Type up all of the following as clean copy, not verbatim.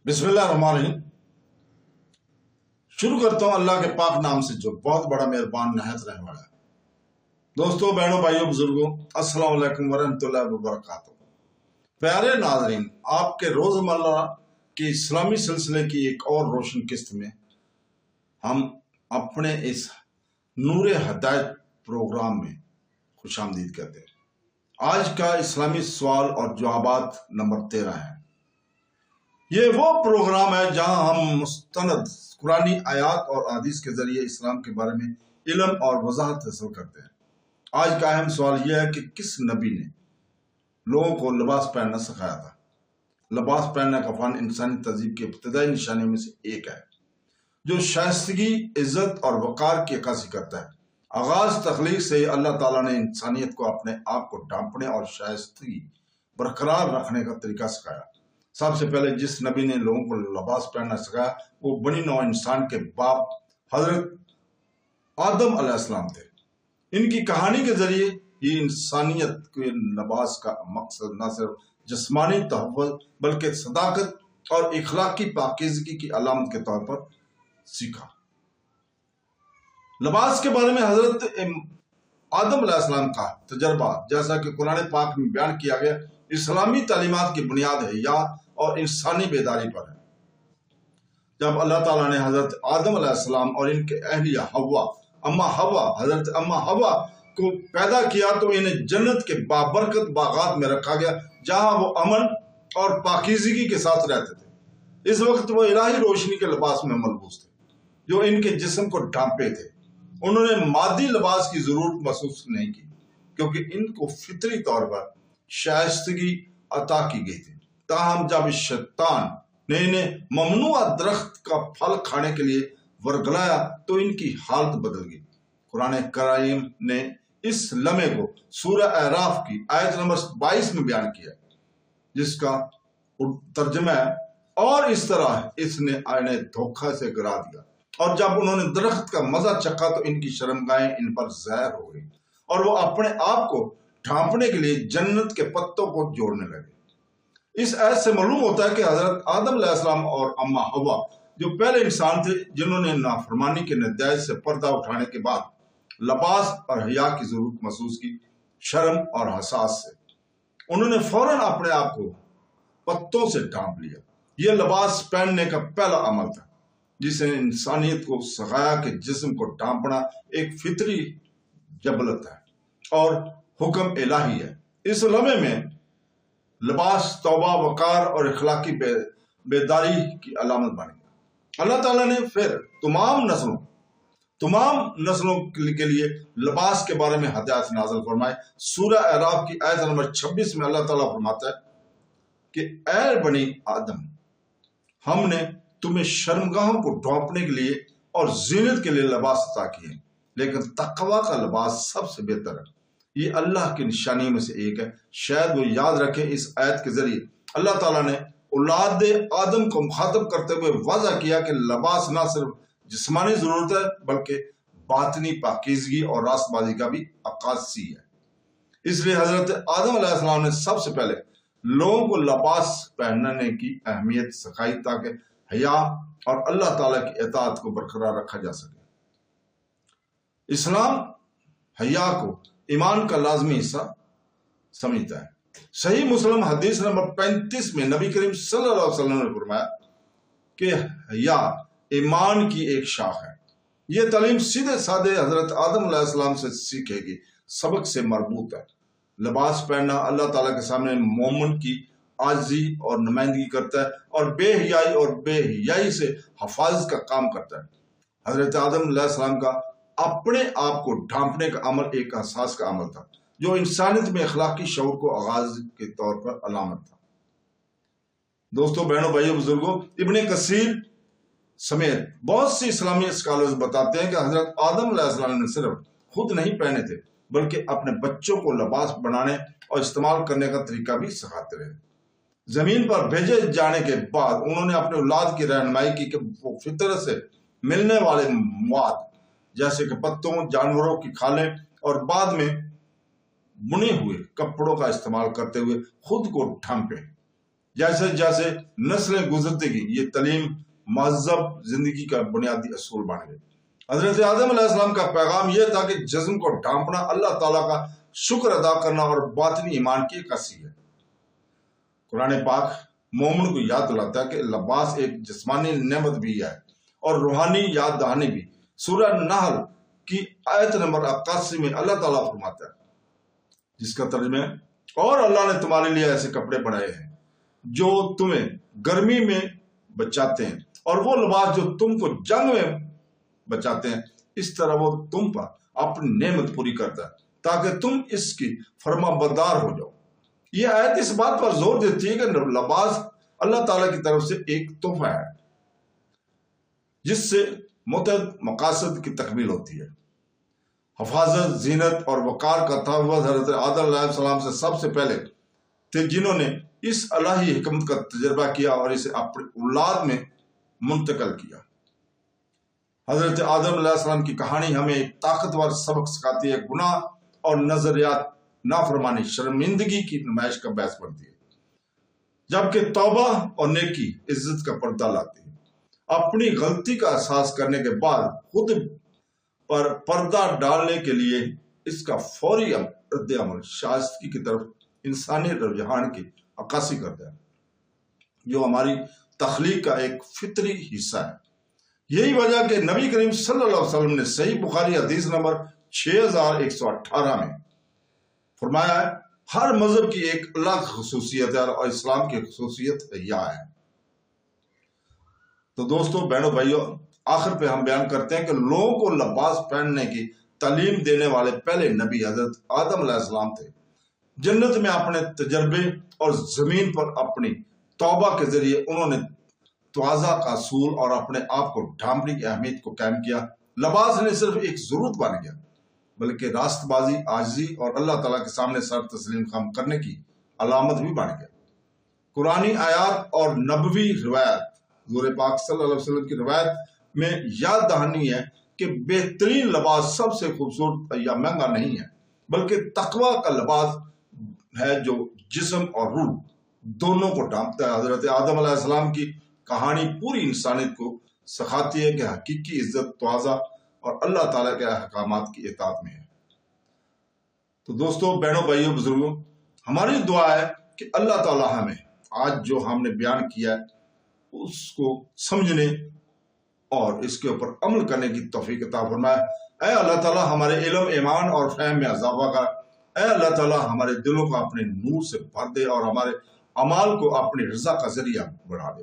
बिस्मिल्लाहिर्रहमानिर्रहीम। शुरू करता हूँ अल्लाह के पाक नाम से जो बहुत बड़ा मेहरबान नहायत रहने वाला है। दोस्तों, बहनों, भाइयों, बुजुर्गों, अस्सलाम वालेकुम वरहमतुल्लाहि वबरकातुहू। प्यारे नाज़रीन, आपके रोज़मर्रा के इस्लामी सिलसिले की एक और रोशन किस्त में हम अपने इस नूर हदायत प्रोग्राम में खुशामदीद कहते हैं। आज का इस्लामी सवाल और जवाबात नंबर 13 है। ये वो प्रोग्राम है जहां हम मुस्तनद कुरानी आयात और हदीस के जरिए इस्लाम के बारे में इल्म और वजाहत हासिल करते हैं। आज का अहम सवाल यह है कि किस नबी ने लोगों को लिबास पहनना सिखाया था। लिबास पहनने का फन इंसानी तहजीब के इब्तदाई निशानियों में से एक है जो शाइस्तगी, इज्जत और वकार की अक्कासी करता है। आगाज तख्लीक से अल्लाह ताला ने इंसानियत को अपने आप को ढांपने और शाइस्तगी बरकरार रखने का तरीका सिखाया। सबसे पहले जिस नबी ने लोगों को लिबास पहनना सिखाया वो बनी नौ इंसान के बाप हजरत आदम अलैहिस्सलाम थे। इनकी कहानी के जरिए ये इंसानियत के लिबास का मकसद न सिर्फ जिस्मानी तहफ़्फ़ुज़ बल्कि सदाकत और इखलाकी पाकीज़गी की अलामत के तौर पर सीखा। लिबास के बारे में हजरत आदम अलैहिस्सलाम का तजर्बा, जैसा कि कुरान पाक में बयान किया गया, इस्लामी तालीमात की बुनियाद हया और इंसानी बेदारी पर है। जब अल्लाह ताला ने हजरत आदम अलैहिस्सलाम और इनके अहलिया हजरत अम्मा हवा को पैदा किया तो इन्हें जन्नत के बाबरकत बागात में रखा गया जहां वो अमन और पाकीज़गी के साथ रहते थे। इस वक्त वो इलाही रोशनी के लिबास में मलबूस थे जो इनके जिस्म को ढांपे थे। उन्होंने मादी लिबास की जरूरत महसूस नहीं की क्योंकि इनको फितरी तौर पर शाइस्तगी अता की गई थी। ताहम जब शैतान ने इन्हें ममनुआ दरख्त का फल खाने के लिए वरगलाया तो इनकी हालत बदल गई। कुरान करीम ने इस लम्हे को सूरह अराफ की आयत नंबर 22 में बयान किया, जिसका तर्जुमा है, और इस तरह इसने इन्हें धोखा से गिरा दिया और जब उन्होंने दरख्त का मजा चखा तो इनकी शर्मगाहें इन पर ज़ाहिर हो गई और वो अपने आप को ढांपने के लिए जन्नत के पत्तों को जोड़ने लगे। इस आयत से मालूम होता है कि हजरत आदम अलैहिस्सलाम और अम्मा हवा जो पहले इंसान थे जिन्होंने नाफरमानी के नतीजे से पर्दा उठाने के बाद लिबास और हया की जरूरत महसूस की, शर्म और हसास से उन्होंने फौरन अपने आप को पत्तों से ढांप लिया। यह लिबास पहनने का पहला अमल था जिसे इंसानियत को सिखाया कि जिस्म को ढांपना एक फितरी जबलत है और हुक्म इलाही है। इस लम्हे में लिबास तौबा, वकार और इखलाकी बेदारी की अलामत बन गया। अल्लाह ताला ने फिर तमाम नस्लों के लिए लिबास के बारे में हदायत नाज़िल फरमाए। सूरह अराफ की आयत नंबर 26 में अल्लाह ताला फरमाता है कि ऐ बनी आदम, हमने तुम्हें शर्मगाहों को ढांपने के लिए और जीनत के लिए लिबास अता किए, लेकिन तकवा का लिबास सबसे बेहतर है। ये अल्लाह की निशानी में से एक है। शायद वो याद रखें, इस आयत के जरिए अल्लाह ताला ने औलाद आदम को मुखातब करते हुए वाज़ा किया कि लिबास ना सिर्फ जिस्मानी जरूरत है बल्कि बातनी पाकीज़गी और रास्तबाजी का भी अक्कासी है। इसलिए हजरत आदम अलैहिस्सलाम ने सबसे पहले लोगों को लिबास पहनने की अहमियत सिखाई ताकि हया और अल्लाह ताला की इताअत को बरकरार रखा जा सके। इस्लाम हया को ईमान का लाजमी हिस्सा समझता है। सही मुस्लिम हदीस नंबर 35 में नबी करीम सल्लल्लाहु अलैहि वसल्लम ने फरमाया कि हया ईमान की एक शाख है। यह तालीम सीधे साधे हजरत आदम अलैहिस्सलाम से सीखे गए सबक से मरबूत है। लिबास पहनना अल्लाह ताला के सामने मोमिन की आजी और नुमाइंदगी करता है और बेहयाई से हफाजत का काम करता है। हजरत आदम अलैहिस्सलाम का अपने आप को ढांपने का अमल एक एहसास का अमल था जो इंसानियत में अखलाकी शऊर को आगाज के तौर पर अलामत था। दोस्तों, बहनों, भाइयों, बुजुर्गों, इब्ने कसीर समेत बहुत सी इस्लामी स्कॉलर्स बताते हैं कि हजरत आदम अलैहिस्सलाम ने सिर्फ खुद नहीं पहने थे बल्कि अपने बच्चों को लिबास बनाने और इस्तेमाल करने का तरीका भी सिखाते रहे। जमीन पर भेजे जाने के बाद उन्होंने अपने औलाद की रहनुमाई की कि वो फितरत से मिलने वाले मवाद जैसे कि पत्तों, जानवरों की खालें और बाद में बुने हुए कपड़ों का इस्तेमाल करते हुए खुद को ढांपे। جیسے جیسے نسلیں گزرتی گئی یہ تعلیم مہذب زندگی کا بنیادی اصول بن گئے۔ حضرت آدم علیہ السلام کا پیغام یہ تھا کہ جسم کو ڈھانپنا اللہ تعالیٰ کا شکر ادا کرنا اور باطنی ایمان کی عکاسی ہے۔ قرآن پاک مومن کو یاد دلاتا ہے کہ لباس ایک جسمانی نعمت بھی ہے اور روحانی یاد دہانی بھی۔ سورہ نحل کی آیت نمبر 81 میں اللہ تعالیٰ فرماتا ہے، جس کا ترجمہ ہے، اور اللہ نے تمہارے لیے ایسے کپڑے بنائے ہیں جو تمہیں گرمی میں بچاتے ہیں، اور وہ لباس جو تم کو جنگ میں بچاتے ہیں، اس طرح وہ تم پر اپنی نعمت پوری کرتا ہے تاکہ تم اس کی فرما بردار ہو جاؤ۔ یہ آیت اس بات پر زور دیتی ہے کہ لباس اللہ تعالیٰ کی طرف سے ایک تحفہ ہے جس سے متعدد مقاصد کی تکمیل ہوتی ہے۔ حفاظت، زینت اور وقار کا تحفظ حضرت آدم علیہ السلام سے سب سے پہلے تھے جنہوں نے اس الہی حکمت کا تجربہ کیا اور اسے اپنی اولاد میں منتقل کیا۔ حضرت آدم علیہ السلام کی کہانی ہمیں ایک طاقتور سبق سکھاتی ہے۔ گناہ اور نظریات نافرمانی شرمندگی کی نمائش کا باعث بنتی ہے، جبکہ توبہ اور نیکی عزت کا پردہ لاتی ہے۔ اپنی غلطی کا احساس کرنے کے بعد خود پر پردہ ڈالنے کے لیے اس کا فوری رد عمل شائستگی کی طرف انسانی رجحان کی عکاسی کرتا ہے، جو ہماری تخلیق کا ایک فطری حصہ ہے۔ یہی وجہ کہ نبی کریم صلی اللہ علیہ وسلم نے صحیح بخاری حدیث نمبر 6118 میں فرمایا ہے، ہر مذہب کی ایک الگ خصوصیت ہے اور اسلام کی خصوصیت حیا ہے۔ تو دوستو، بہنوں بھائیوں، آخر پہ ہم بیان کرتے ہیں کہ لوگوں کو لباس پہننے کی تعلیم دینے والے پہلے نبی حضرت آدم علیہ السلام تھے۔ جنت میں اپنے تجربے اور زمین پر اپنی توبہ کے ذریعے انہوں نے تواضع کا اصول اور اپنے آپ کو ڈھانپنے کی اہمیت کو قائم کیا۔ لباس نے صرف ایک ضرورت بن گیا بلکہ راست بازی، عاجزی اور اللہ تعالیٰ کے سامنے سر تسلیم خم کرنے کی علامت بھی بن گیا۔ قرآنی آیات اور نبوی روایت، حضور پاک صلی اللہ علیہ وسلم کی روایت میں یاد دہانی ہے کہ بہترین لباس سب سے خوبصورت یا مہنگا نہیں ہے بلکہ تقوی کا لباس ہے جو جسم اور روح دونوں کو ڈھانپتا ہے۔ حضرت آدم علیہ السلام کی کہانی پوری انسانیت کو سکھاتی ہے کہ حقیقی عزت تواضع اور اللہ تعالیٰ کے احکامات کی اطاعت میں ہے۔ تو دوستو، بہنوں بھائیوں بزرگوں، ہماری دعا ہے کہ اللہ تعالیٰ ہمیں آج جو ہم نے بیان کیا ہے اس کو سمجھنے اور اس کے اوپر عمل کرنے کی توفیق عطا فرمائے۔ اے اللہ تعالیٰ ہمارے علم، ایمان اور فہم میں اضافہ کر۔ اے اللہ تعالیٰ ہمارے دلوں کو اپنے نور سے بھر دے اور ہمارے اعمال کو اپنی رضا کا ذریعہ بڑھا دے۔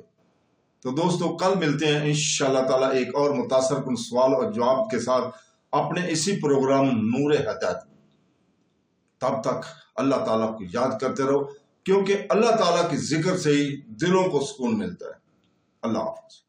تو دوستو، کل ملتے ہیں انشاءاللہ تعالیٰ ایک اور متاثر کن سوال اور جواب کے ساتھ اپنے اسی پروگرام نور ہدایت۔ تب تک اللہ تعالیٰ کو یاد کرتے رہو، کیونکہ اللہ تعالیٰ کی ذکر سے ہی دلوں کو سکون ملتا ہے۔ اللہ حافظ۔